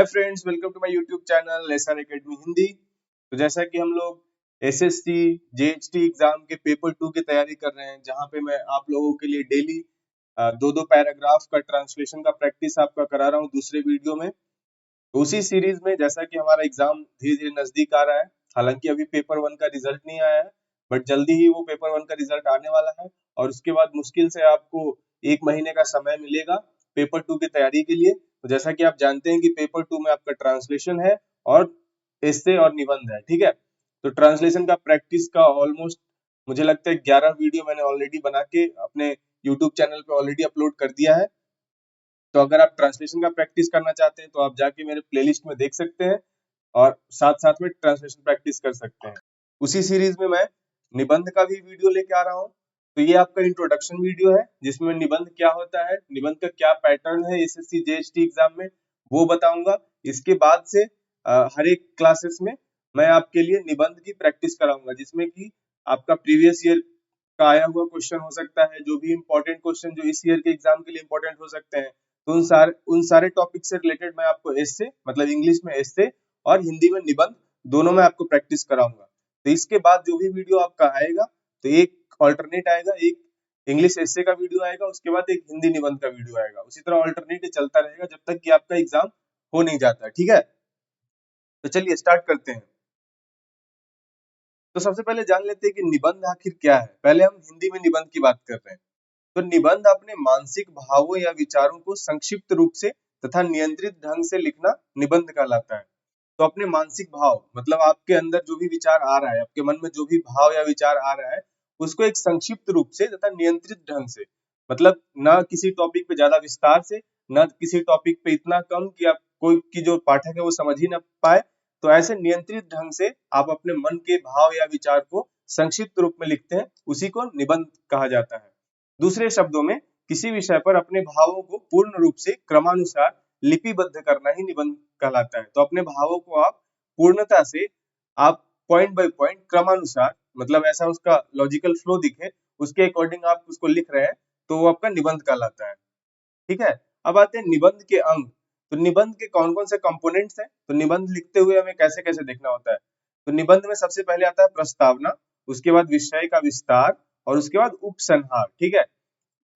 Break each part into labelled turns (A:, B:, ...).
A: Friends, welcome to my YouTube channel SR Academy Hindi. तो जैसा कि हम लोग एसएससी जेएचटी एग्जाम के पेपर 2 की तैयारी कर रहे हैं, जहां पे मैं आप लोगों के लिए डेली दो दो पैराग्राफ का ट्रांसलेशन का प्रैक्टिस आपका करा रहा हूं दूसरे वीडियो में। तो उसी सीरीज में जैसा कि हमारा एग्जाम धीरे धीरे नजदीक आ रहा है, हालांकि अभी पेपर 1 का रिजल्ट नहीं आया है, बट जल्दी ही वो पेपर 1 का रिजल्ट आने वाला है और उसके बाद मुश्किल से आपको 1 महीने का समय मिलेगा पेपर 2 की तैयारी के लिए। तो जैसा कि आप जानते हैं कि पेपर 2 में आपका ट्रांसलेशन है और एस्से और निबंध है, ठीक है। तो ट्रांसलेशन का प्रैक्टिस का ऑलमोस्ट मुझे लगता है 11 वीडियो मैंने ऑलरेडी बना के अपने यूट्यूब चैनल पे ऑलरेडी अपलोड कर दिया है। तो अगर आप ट्रांसलेशन का प्रैक्टिस करना चाहते हैं तो आप जाके मेरे प्लेलिस्ट में देख सकते हैं और साथ साथ में ट्रांसलेशन प्रैक्टिस कर सकते हैं। उसी सीरीज में मैं निबंध का भी वीडियो लेके आ रहा हूँ। तो ये आपका इंट्रोडक्शन वीडियो है जिसमें निबंध क्या होता है, निबंध का क्या पैटर्न है एसएससी जेएचटी एग्जाम में, वो बताऊंगा। इसके बाद से हर एक क्लासेस में मैं आपके लिए निबंध की प्रैक्टिस कराऊंगा, जिसमें कि आपका प्रीवियस ईयर का आया हुआ क्वेश्चन हो सकता है, जो भी इंपॉर्टेंट क्वेश्चन जो इस ईयर के एग्जाम के लिए इंपॉर्टेंट हो सकते हैं। तो उन सारे टॉपिक से रिलेटेड मैं आपको एस्से मतलब इंग्लिश में एस्से और हिंदी में निबंध दोनों में आपको प्रैक्टिस कराऊंगा। तो इसके बाद जो भी वीडियो आपका आएगा, तो एक ऑल्टरनेट आएगा, एक इंग्लिश एस्से का वीडियो आएगा, उसके बाद एक हिंदी निबंध का वीडियो आएगा। उसी तरह ऑल्टरनेट चलता रहेगा जब तक कि आपका एग्जाम हो नहीं जाता, ठीक है। तो चलिए स्टार्ट करते हैं। तो सबसे पहले जान लेते हैं कि निबंध आखिर क्या है। पहले हम हिंदी में निबंध की बात कर रहे हैं। तो निबंध अपने मानसिक भावों या विचारों को संक्षिप्त रूप से तथा नियंत्रित ढंग से लिखना निबंध कहलाता है। तो अपने मानसिक भाव मतलब आपके अंदर जो भी विचार आ रहा है, आपके मन में जो भी भाव या विचार आ रहा है, उसको एक संक्षिप्त रूप से तथा नियंत्रित ढंग से, मतलब ना किसी टॉपिक पे ज्यादा विस्तार से, ना किसी टॉपिक पे इतना कम कि आप कोई की जो पाठक है वो समझ ही ना पाए। तो ऐसे नियंत्रित ढंग से आप अपने मन के भाव या विचार को संक्षिप्त रूप में लिखते हैं, उसी को निबंध कहा जाता है। दूसरे शब्दों में किसी विषय पर अपने भावों को पूर्ण रूप से क्रमानुसार लिपिबद्ध करना ही निबंध कहलाता है। तो अपने भावों को आप पूर्णता से, आप पॉइंट बाय पॉइंट क्रमानुसार, मतलब ऐसा उसका लॉजिकल फ्लो दिखे, उसके अकॉर्डिंग आप उसको लिख रहे हैं, तो वो आपका निबंध कहलाता है, ठीक है। अब आते हैं निबंध के अंग। तो निबंध के कौन कौन से कंपोनेंट्स हैं, तो निबंध लिखते हुए हमें कैसे कैसे देखना होता है। तो निबंध में सबसे पहले आता है प्रस्तावना, उसके बाद विषय का विस्तार और उसके बाद उपसंहार, ठीक है।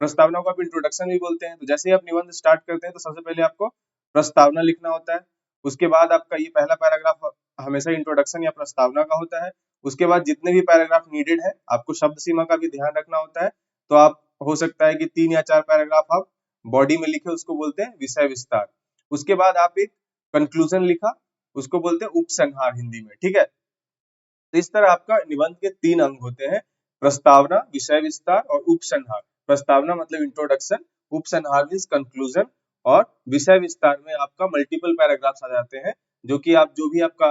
A: प्रस्तावना को आप इंट्रोडक्शन भी बोलते हैं। तो जैसे ही आप निबंध स्टार्ट करते हैं तो सबसे पहले आपको प्रस्तावना लिखना होता है। उसके बाद आपका ये पहला पैराग्राफ हमेशा इंट्रोडक्शन या प्रस्तावना का होता है। उसके बाद जितने भी पैराग्राफ नीडेड है, आपको शब्द सीमा का भी ध्यान रखना होता है। तो आप हो सकता है कि 3 या 4 पैराग्राफ आप बॉडी में लिखे, उसको बोलते हैं विषय विस्तार। उसके बाद आप एक कंक्लूजन लिखा, उसको बोलते हैं उपसंहार हिंदी में, ठीक है। तो इस तरह आपका निबंध के 3 अंग होते हैं, प्रस्तावना, विषय विस्तार और उपसंहार। प्रस्तावना मतलब इंट्रोडक्शन, उपसंहार मींस कंक्लूजन और विषय विस्तार में आपका मल्टीपल पैराग्राफ्स आ जाते हैं, जो कि आप जो भी आपका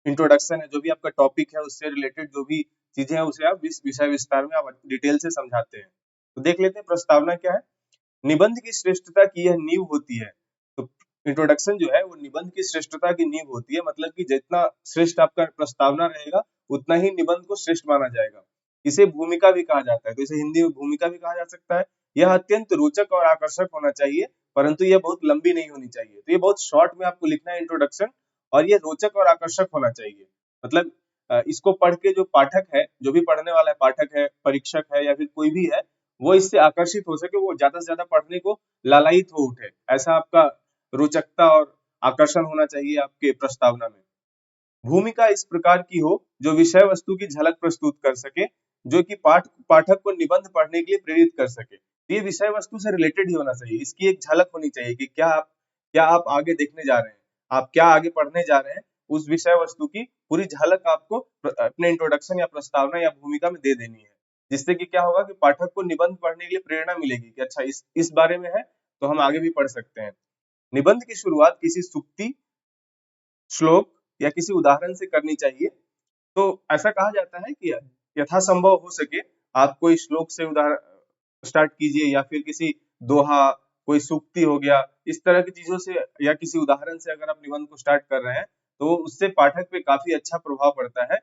A: इंट्रोडक्शन है, जो भी आपका टॉपिक है, उससे रिलेटेड जो भी चीजें हैं उसे आप इस विषय विस्तार में आप डिटेल से समझाते हैं। तो देख लेते हैं प्रस्तावना क्या है। निबंध की श्रेष्ठता की यह नींव होती है। तो इंट्रोडक्शन जो है वो निबंध की श्रेष्ठता की नींव होती है, मतलब कि जितना श्रेष्ठ आपका प्रस्तावना रहेगा उतना ही निबंध को श्रेष्ठ माना जाएगा। इसे भूमिका भी कहा जाता है, तो इसे हिंदी में भूमिका भी कहा जा सकता है। यह अत्यंत रोचक और आकर्षक होना चाहिए, परंतु यह बहुत लंबी नहीं होनी चाहिए। तो ये बहुत शॉर्ट में आपको लिखना है इंट्रोडक्शन, और ये रोचक और आकर्षक होना चाहिए। मतलब इसको पढ़ के जो पाठक है, जो भी पढ़ने वाला है, पाठक है, परीक्षक है या फिर कोई भी है, वो इससे आकर्षित हो सके, वो ज्यादा से ज्यादा पढ़ने को लालायित हो उठे। ऐसा आपका रोचकता और आकर्षण होना चाहिए आपके प्रस्तावना में। भूमिका इस प्रकार की हो जो विषय वस्तु की झलक प्रस्तुत कर सके, जो कि पाठक को निबंध पढ़ने के लिए प्रेरित कर सके। तो ये विषय वस्तु से रिलेटेड ही होना चाहिए, इसकी एक झलक होनी चाहिए कि क्या आप आगे देखने जा रहे हैं, आप क्या आगे पढ़ने जा रहे हैं, उस विषय वस्तु की पूरी झलक आपको अपने इंट्रोडक्शन या प्रस्तावना या भूमिका में दे देनी है। जिससे कि क्या होगा कि पाठक को निबंध पढ़ने के लिए प्रेरणा मिलेगी कि अच्छा इस बारे में है, तो हम आगे भी पढ़ सकते हैं। निबंध की शुरुआत किसी सूक्ति, श्लोक या किसी उदाहरण से करनी चाहिए। तो ऐसा कहा जाता है कि यथासंभव हो सके आप कोई श्लोक से उदाहरण स्टार्ट कीजिए, या फिर किसी दोहा, कोई सूक्ति हो गया, इस तरह की चीजों से या किसी उदाहरण से अगर आप निबंध को स्टार्ट कर रहे हैं, तो उससे पाठक पे काफी अच्छा प्रभाव पड़ता है।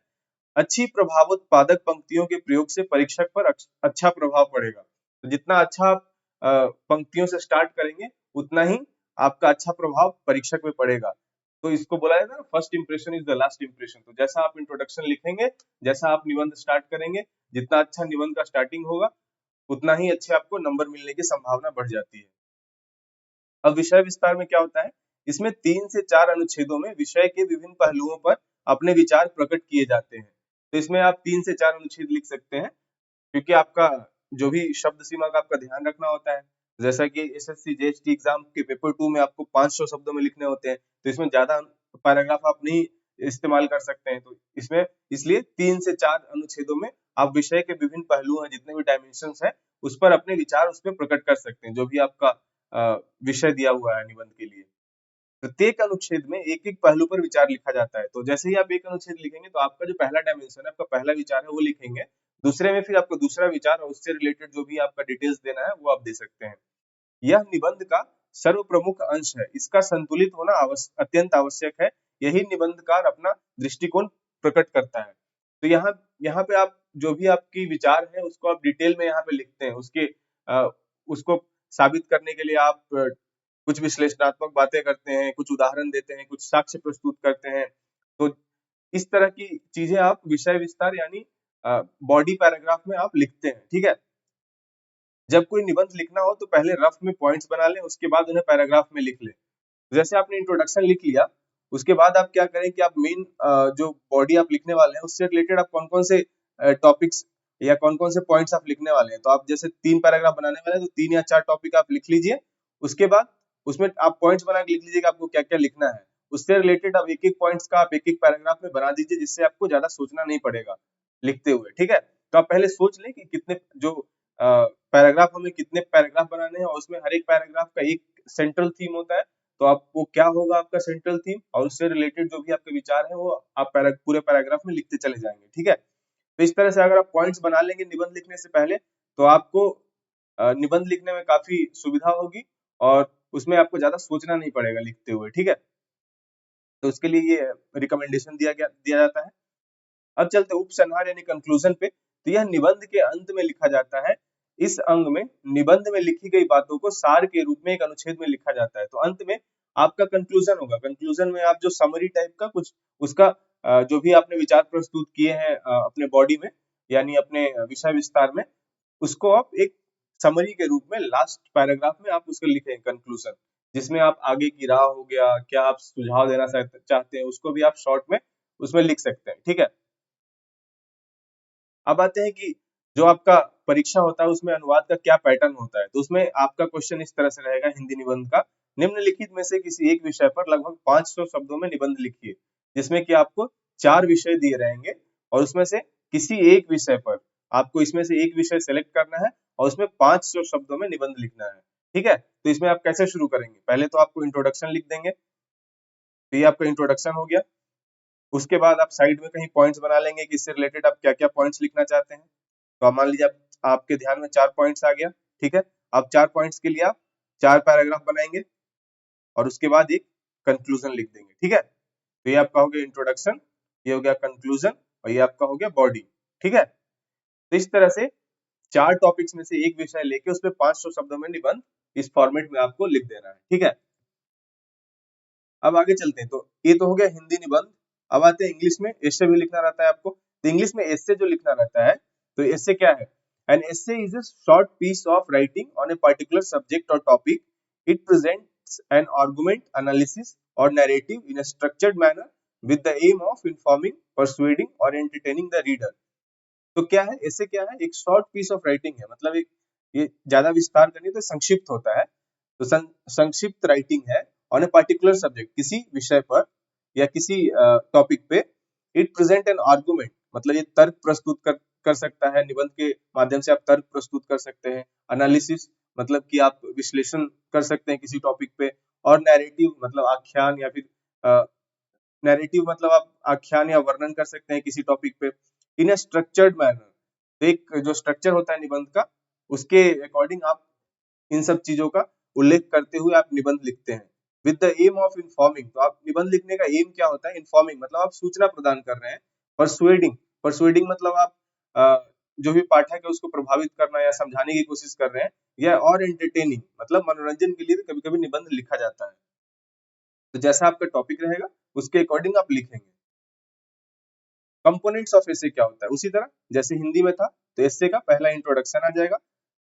A: अच्छी प्रभावोत्पादक पंक्तियों के प्रयोग से परीक्षक पर अच्छा प्रभाव पड़ेगा। तो जितना अच्छा आप पंक्तियों से स्टार्ट करेंगे, उतना ही आपका अच्छा प्रभाव परीक्षक में पड़ेगा। तो इसको बोला जाता है ना, first impression is the last impression. तो जैसा आप इंट्रोडक्शन लिखेंगे, जैसा आप निबंध स्टार्ट करेंगे, जितना अच्छा निबंध का स्टार्टिंग होगा, उतना ही अच्छे आपको नंबर मिलने की संभावना बढ़ जाती है। अब विषय विस्तार में क्या होता है, इसमें 3 से 4 अनुच्छेदों में विषय के विभिन्न पहलुओं पर अपने विचार प्रकट किए जाते हैं। तो इसमें आप 3 से 4 अनुच्छेद लिख सकते हैं, क्योंकि आपका जो भी शब्द सीमा का आपका ध्यान रखना होता है। जैसा कि एसएससी जीएसटी एग्जाम के पेपर 2 में आपको 500 शब्दों में लिखने होते हैं, तो इसमें ज्यादा पैराग्राफ आप नहीं इस्तेमाल कर सकते हैं। तो इसमें इसलिए 3 से 4 अनुच्छेदों में आप विषय के विभिन्न पहलू हैं, जितने भी डायमेंशंस हैं, उस पर अपने विचार उस पर प्रकट कर सकते हैं, जो भी आपका विषय दिया हुआ है निबंध के लिए। प्रत्येक अनुच्छेद में एक एक पहलू पर विचार लिखा जाता है। तो जैसे ही आप एक अनुच्छेद लिखेंगे, तो आपका जो पहला डायमेंशन है, आपका पहला विचार है, वो लिखेंगे। दूसरे में फिर आपको दूसरा विचार और उससे रिलेटेड जो भी आपका डिटेल्स देना है, वो आप दे सकते हैं। यह निबंध का सर्व प्रमुख अंश है। इसका संतुलित होना अत्यंत आवश्यक है। यही निबंधकार अपना दृष्टिकोण प्रकट करता है। तो यहाँ यहाँ पे आप जो भी आपकी विचार है, उसको आप डिटेल में यहाँ पे लिखते हैं। उसको साबित करने के लिए आप कुछ विश्लेषणात्मक बातें करते हैं, कुछ उदाहरण देते हैं, कुछ साक्ष्य प्रस्तुत करते हैं। तो इस तरह की चीजें आप विषय विस्तार यानी बॉडी पैराग्राफ में आप लिखते हैं। ठीक है। जब कोई निबंध लिखना हो, तो पहले रफ में पॉइंट्स बना लें, उसके बाद उन्हें पैराग्राफ में लिख लें। जैसे आपने इंट्रोडक्शन लिख लिया, उसके बाद आप क्या करें कि आप मेन जो बॉडी आप लिखने वाले हैं, उससे रिलेटेड आप कौन कौन से टॉपिक्स या कौन कौन से पॉइंट्स आप लिखने वाले हैं। तो आप जैसे 3 पैराग्राफ बनाने वाले हैं, तो 3 या 4 टॉपिक आप लिख लीजिए। उसके बाद उसमें आप पॉइंट्स बना के लिख लीजिए कि आपको क्या क्या लिखना है। उससे रिलेटेड आप एक एक पॉइंट्स का आप एक एक पैराग्राफ में बना दीजिए, जिससे आपको ज्यादा सोचना नहीं पड़ेगा लिखते हुए। ठीक है। तो आप पहले सोच लें कि कितने जो पैराग्राफ हमें कितने पैराग्राफ बनाने हैं, और उसमें हर एक पैराग्राफ का एक सेंट्रल थीम होता है। तो आपको क्या होगा आपका सेंट्रल थीम, और उससे रिलेटेड जो भी आपके विचार है, वो आप पूरे पैराग्राफ में लिखते चले जाएंगे। ठीक है। तो इस तरह से अगर आप पॉइंट्स बना लेंगे निबंध लिखने से पहले, तो आपको निबंध लिखने में काफी सुविधा होगी, और उसमें आपको ज्यादा सोचना नहीं पड़ेगा लिखते हुए। ठीक है। तो उसके लिए ये रिकमेंडेशन दिया जाता है। अब चलते उपसंहार यानी कंक्लूजन पे। तो यह निबंध के अंत में लिखा जाता है। इस अंग में निबंध में लिखी गई बातों को सार के रूप में एक अनुच्छेद में लिखा जाता है। तो अंत में आपका कंक्लूजन होगा। कंक्लूजन में आप जो समरी टाइप का कुछ उसका जो भी आपने विचार प्रस्तुत किए हैं अपने बॉडी में, यानी अपने विषय विस्तार में, उसको आप एक समरी के रूप में लास्ट पैराग्राफ में आप उसको लिखें कंक्लूजन, जिसमें आप आगे की राह हो गया, क्या आप सुझाव देना चाहते हैं, उसको भी आप शॉर्ट में उसमें लिख सकते हैं। ठीक है। अब आते हैं कि जो आपका परीक्षा होता है, उसमें अनुवाद का क्या पैटर्न होता है। तो उसमें आपका क्वेश्चन इस तरह से रहेगा हिंदी निबंध का। निम्नलिखित में से किसी एक विषय पर लगभग 500 शब्दों में निबंध लिखिए, जिसमें कि आपको 4 विषय दिए रहेंगे, और उसमें से किसी एक विषय पर आपको इसमें से एक विषय सेलेक्ट करना है, और उसमें 500 शब्दों में निबंध लिखना है। ठीक है। तो इसमें आप कैसे शुरू करेंगे, पहले तो आपको इंट्रोडक्शन लिख देंगे। तो ये आपका इंट्रोडक्शन हो गया। उसके बाद आप साइड में कहीं पॉइंट्स बना लेंगे कि इससे रिलेटेड आप क्या क्या पॉइंट्स लिखना चाहते हैं। तो आप मान लीजिए आपके ध्यान में 4 पॉइंट्स आ गया। ठीक है। अब 4 पॉइंट्स के लिए आप 4 पैराग्राफ बनाएंगे, और उसके बाद एक कंक्लूजन लिख देंगे। ठीक है। तो ये आपका हो गया इंट्रोडक्शन, ये हो गया कंक्लूजन, और ये आपका हो गया बॉडी। ठीक है। तो इस तरह से 4 टॉपिक्स में से एक विषय लेके उसमें 500 शब्दों में निबंध इस फॉर्मेट में आपको लिख देना है। ठीक है। अब आगे चलते हैं। तो ये तो हो गया हिंदी निबंध। अब आते हैं इंग्लिश में। एसे भी लिखना रहता है आपको। तो इंग्लिश में एसे जो लिखना रहता है, तो एसे क्या है? An essay is a short piece of writing on a particular subject और topic. It presents an argument, analysis और narrative in a structured manner with the aim of informing, persuading और एंटरटेनिंग द रीडर। तो क्या है एसे? क्या है? एक short piece of writing है, मतलब एक, ये ज्यादा विस्तार करनी तो संक्षिप्त होता है। तो संक्षिप्त राइटिंग है ऑन ए पर्टिकुलर सब्जेक्ट, किसी विषय पर या किसी टॉपिक पे। इट प्रेजेंट एन आर्गुमेंट, मतलब ये तर्क प्रस्तुत कर सकता है। निबंध के माध्यम से आप तर्क प्रस्तुत कर सकते हैं। एनालिसिस, मतलब कि आप विश्लेषण कर सकते हैं किसी टॉपिक पे। और नैरेटिव, मतलब आख्यान, या फिर नैरेटिव मतलब आप आख्यान या वर्णन कर सकते हैं किसी टॉपिक पे इन ए स्ट्रक्चर्ड मैनर। एक जो स्ट्रक्चर होता है निबंध का, उसके अकॉर्डिंग आप इन सब चीजों का उल्लेख करते हुए आप निबंध लिखते हैं। With the aim of informing, तो आप निबंध लिखने का एम क्या होता है? इन्फॉर्मिंग मतलब आप सूचना प्रदान कर रहे हैं। परसुएडिंग, परसुएडिंग मतलब आप जो भी पाठक है उसको प्रभावित करना या समझाने की कोशिश कर रहे हैं, या और एंटरटेनिंग मतलब मनोरंजन के लिए भी कभी कभी निबंध लिखा जाता है। तो जैसा आपका टॉपिक रहेगा उसके अकॉर्डिंग आप लिखेंगे। कंपोनेंट्स ऑफ एसे क्या होता है, उसी तरह जैसे हिंदी में था, तो एसे का पहला इंट्रोडक्शन आ जाएगा,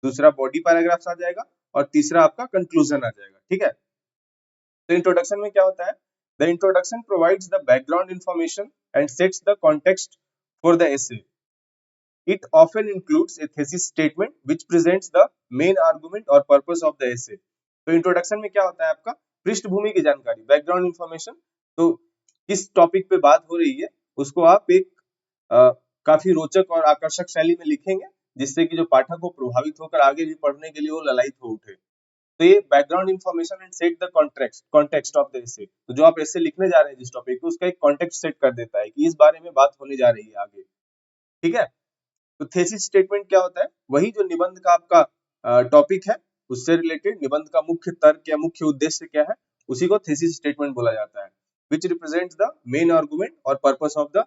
A: दूसरा बॉडी पैराग्राफ्स आ जाएगा, और तीसरा आपका कंक्लूजन आ जाएगा। ठीक है, तो इंट्रोडक्शन में क्या होता है, the introduction provides the background information and sets the context for the essay. It often includes a thesis statement which presents the main argument or purpose of the essay. तो introduction में क्या होता है आपका, पृष्ठभूमि की जानकारी, बैकग्राउंड इंफॉर्मेशन, तो किस टॉपिक पे बात हो रही है उसको आप एक काफी रोचक और आकर्षक शैली में लिखेंगे, जिससे कि जो पाठक को प्रभावित होकर आगे भी पढ़ने के लिए वो ललायित हो उठे। तो ये background information and set the context of the essay, तो जो आप एसे लिखने जा रहे हैं जिस टॉपिक पे, उसका एक कॉन्टेक्स्ट सेट कर देता है कि इस बारे में बात होने जा रही है आगे। ठीक है, तो थेसिस स्टेटमेंट क्या होता है, वही जो निबंध का आपका टॉपिक है उससे रिलेटेड निबंध का मुख्य तर्क या मुख्य उद्देश्य क्या है, उसी को थेसिस स्टेटमेंट बोला जाता है, विच रिप्रेजेंट्स द मेन आर्गुमेंट और पर्पस ऑफ द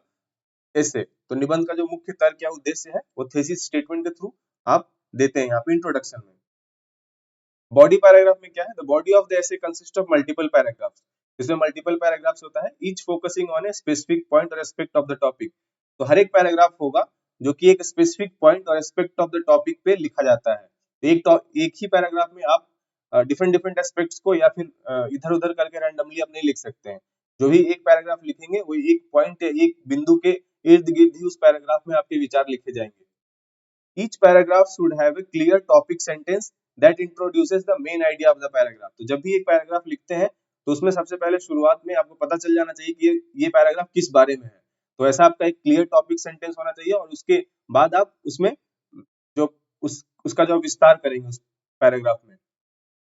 A: एसे। तो निबंध का जो मुख्य तर्क या उद्देश्य है वो थेसिस स्टेटमेंट के थ्रू आप देते हैं यहाँ पे इंट्रोडक्शन में। बॉडी पैराग्राफ में क्या है, the body of the essay consist of multiple paragraphs, इसमें मल्टीपल पैराग्राफ्स होता है, each focusing on a specific point और एस्पेक्ट ऑफ द टॉपिक। तो हर एक पैराग्राफ होगा जो कि एक स्पेसिफिक पॉइंट और एस्पेक्ट ऑफ द टॉपिक पे लिखा जाता है। एक ही पैराग्राफ में आप डिफरेंट डिफरेंट एस्पेक्ट्स को या फिर इधर उधर करके रैंडमली आप नहीं लिख सकते हैं। जो भी एक पैराग्राफ लिखेंगे वो एक पॉइंट या एक बिंदु के इर्द गिर्द ही उस पैराग्राफ में आपके विचार लिखे जाएंगे। Each paragraph should have a clear topic sentence that introduces the main idea of the paragraph। तो जब भी एक पैराग्राफ लिखते हैं तो उसमें सबसे पहले शुरुआत में आपको पता चल जाना चाहिए कि ये पैराग्राफ किस बारे में है। तो ऐसा आपका एक क्लियर टॉपिक सेंटेंस होना चाहिए, और उसके बाद आप उसमें जो उसका जो विस्तार करेंगे उस पैराग्राफ में।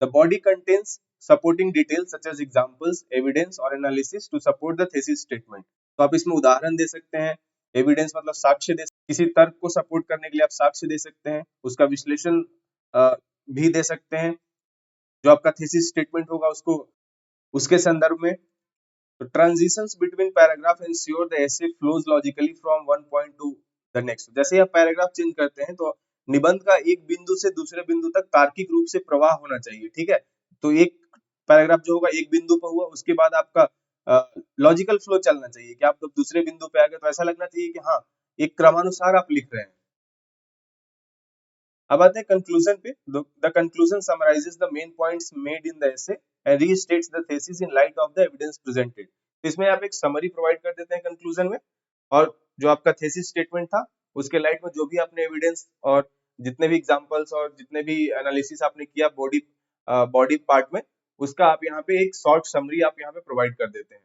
A: The body contains supporting details such as examples, evidence और analysis to support the thesis statement। तो आप इसमें उदाहरण दे सकते हैं, एविडेंस मतलब साक्ष्य दे, किसी तर्क को सपोर्ट करने के लिए आप साक्ष्य दे सकते हैं, उसका विश्लेषण भी दे सकते हैं, जो आपका थीसिस स्टेटमेंट होगा उसको उसके संदर्भ में। तो transitions between paragraph ensure the essay flows logically from one point two the next. जैसे आप पैराग्राफ चेंज करते हैं तो निबंध का एक बिंदु से दूसरे बिंदु तक तार्किक रूप से प्रवाह होना चाहिए। ठीक है, तो एक पैराग्राफ जो होगा एक बिंदु पर हुआ, उसके बाद आपका लॉजिकल फ्लो चलना चाहिए कि आप दूसरे बिंदु पे आ गए तो ऐसा लगना चाहिए कि हाँ एक क्रमानुसार आप लिख रहे हैं। अब आते हैं कंक्लूजन पे। The conclusion summarises the main points made in the essay and restates the thesis in light of the evidence presented. इसमें आप एक समरी प्रोवाइड कर देते हैं कंक्लूजन में, और जो आपका थीसिस स्टेटमेंट था उसके लाइट में जो भी आपने एविडेंस और जितने भी एग्जांपल्स और जितने भी एनालिसिस आपने किया बॉडी पार्ट में, उसका आप यहाँ पे एक शॉर्ट समरी आप यहाँ पे प्रोवाइड कर देते हैं।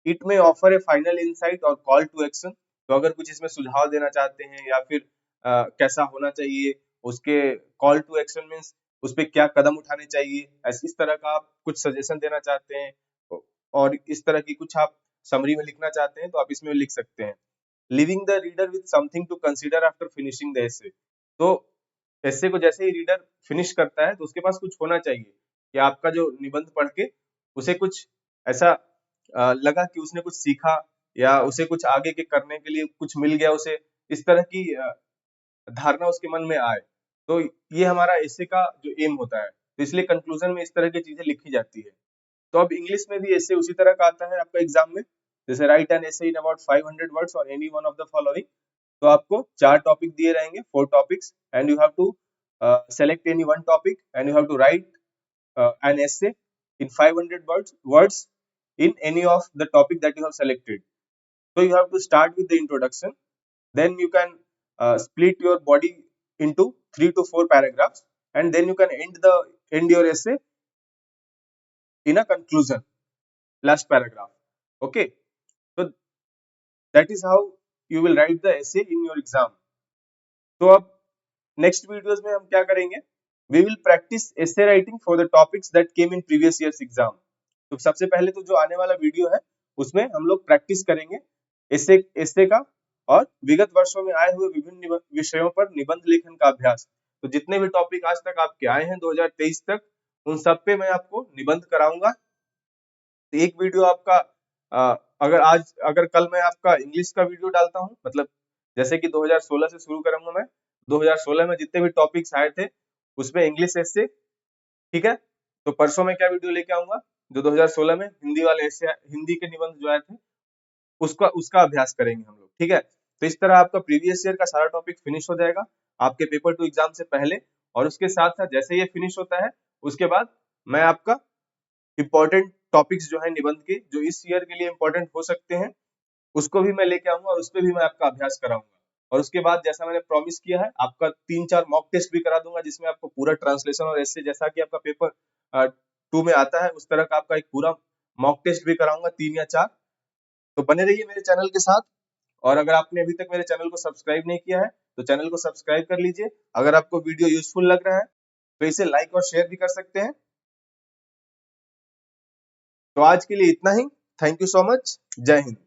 A: इट में ऑफर ए फाइनल इनसाइट और कॉल टू एक्शन। तो अगर कुछ इसमें सुझाव देना चाहते हैं या फिर कैसा होना चाहिए, उसके कॉल टू एक्शन मीन्स उस पे क्या कदम उठाने चाहिए, इस तरह का आप कुछ सजेशन देना चाहते हैं और इस तरह की कुछ आप समरी में लिखना चाहते हैं तो आप इसमें लिख सकते हैं। Living the reader with something to consider after finishing the essay. तो एसे को जैसे ही रीडर फिनिश करता है तो उसके पास कुछ होना चाहिए कि आपका जो निबंध पढ़ के उसे कुछ ऐसा लगा कि उसने कुछ सीखा या उसे कुछ आगे के करने के लिए कुछ मिल गया उसे, इस तरह की धारणा उसके मन में आए। तो ये हमारा एसे का जो एम होता है, तो इसलिए कंक्लूजन में इस तरह की चीजें लिखी जाती है। तो अब इंग्लिश में भी एसे उसी तरह का आता है आपका एग्जाम में, जैसे write an essay in about 500 words और any one of the following. तो आपको 4 टॉपिक दिए रहेंगे, 4 topics, and you have to select any one topic and you have to write an essay in 500 words in any of the topic that you have selected. So you have to start with the introduction, then you can split your body into 3 to 4 paragraphs, and then you can end your essay in a conclusion, last paragraph. Okay, so that is how you will write the essay in your exam. तो अब next videos में हम क्या करेंगे, we will practice essay writing for the topics that came in previous years exam. तो सबसे पहले तो जो आने वाला वीडियो है उसमें हम लोग प्रैक्टिस करेंगे एसे का और विगत वर्षों में आए हुए विभिन्न विषयों पर निबंध लेखन का अभ्यास। तो जितने भी टॉपिक आज तक आपके आए हैं 2023 तक, उन सब पे मैं आपको निबंध कराऊंगा। तो एक वीडियो आपका अगर कल मैं आपका इंग्लिश का वीडियो डालता हूँ, मतलब जैसे कि 2016 से शुरू करूंगा मैं, 2016 में जितने भी टॉपिक्स आए थे उसमें इंग्लिश एस्से, ठीक है। तो परसों मैं क्या वीडियो लेके आऊंगा, जो 2016 में हिंदी वाले एस्से, हिंदी के निबंध जो आए थे उसका उसका अभ्यास करेंगे हम लोग, ठीक है। तो इस तरह आपका प्रीवियस ईयर का सारा टॉपिक फिनिश हो जाएगा आपके पेपर टू एग्जाम से पहले। और उसके साथ साथ जैसे ये फिनिश होता है उसके बाद मैं आपका इम्पोर्टेंट टॉपिक्स जो है निबंध के, जो इस ईयर के लिए इम्पोर्टेंट हो सकते हैं, उसको भी मैं लेके आऊंगा और उस पे भी मैं आपका अभ्यास कराऊंगा। और उसके बाद जैसा मैंने प्रॉमिस किया है, आपका 3-4 मॉक टेस्ट भी करा दूंगा, जिसमें आपको पूरा ट्रांसलेशन और ऐसे जैसा कि आपका पेपर 2 में आता है उस तरह का आपका एक पूरा मॉक टेस्ट भी कराऊंगा, 3 या 4। तो बने रहिए मेरे चैनल के साथ। और अगर आपने अभी तक मेरे चैनल को सब्सक्राइब नहीं किया है तो चैनल को सब्सक्राइब कर लीजिए। अगर आपको वीडियो यूजफुल लग रहा है तो इसे लाइक और शेयर भी कर सकते हैं। तो आज के लिए इतना ही। Thank you so much. जय हिंद।